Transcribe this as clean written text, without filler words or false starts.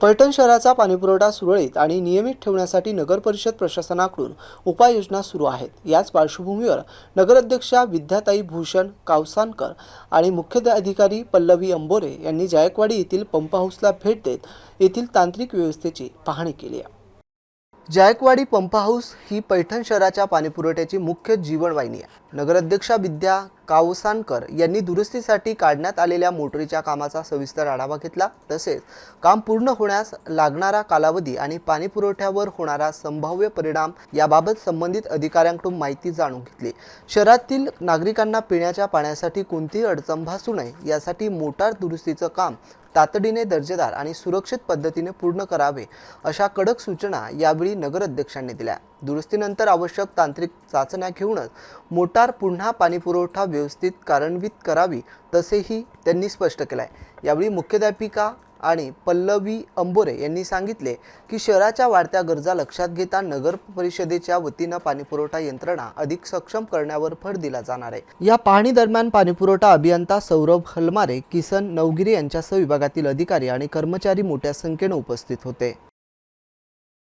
पैठण शहराचा पाणीपुरवठा सुरळीत आणि नियमित ठेवण्यासाठी नगर परिषद प्रशासनाकडून उपाययोजना सुरू आहेत। याच पार्श्वभूमीवर नगराध्यक्षा विद्याताई भूषण कावसानकर आणि मुख्य अधिकारी पल्लवी अंबोरे यांनी जायकवाडी येथील पंप हाऊसला भेट देत येथील तांत्रिक व्यवस्थेची पाहणी केली आहे। जायकवाडी पंप हाऊस ही पैठण शहराच्या पाणीपुरवठ्याची मुख्य जीवनवाहिनी आहे। नगराध्यक्षा विद्या कावसानकर यांनी दुरुस्तीसाठी काढण्यात आलेल्या मोटरीच्या कामाचा सविस्तर आढावा घेतला। तसेच काम पूर्ण होण्यास लागणारा कालावधी आणि पाणीपुरवठ्यावर होणारा संभाव्य परिणाम याबाबत संबंधित अधिकाऱ्यांकडून माहिती जाणून घेतली। शहरातील नागरिकांना पिण्याच्या पाण्यासाठी कोणतीही अडचण भासू नये यासाठी मोटार दुरुस्तीचं काम तातडीने दर्जेदार आणि सुरक्षित पद्धतीने पूर्ण करावे अशा कडक सूचना यावेळी नगराध्यक्षांनी दिल्या। दुरुस्तीनंतर आवश्यक तांत्रिक चाचण्या घेऊनच मोटार पुन्हा पाणीपुरवठा व्यवस्थित कार्यान्वित करावी तसेही त्यांनी स्पष्ट केले। यावेळी मुख्याध्यापिका आणि पल्लवी अंबोरे यांनी सांगितले की शहराच्या वाढत्या गरजा लक्षात घेता नगर परिषदेच्या वतीने पाणीपुरवठा यंत्रणा अधिक सक्षम करण्यावर भर दिला जाणार आहे। या पाहणी दरम्यान पाणीपुरवठा अभियंता सौरभ हलमारे, किसन नवगिरे यांच्यासह विभागातील अधिकारी आणि कर्मचारी मोठ्या संख्येने उपस्थित होते।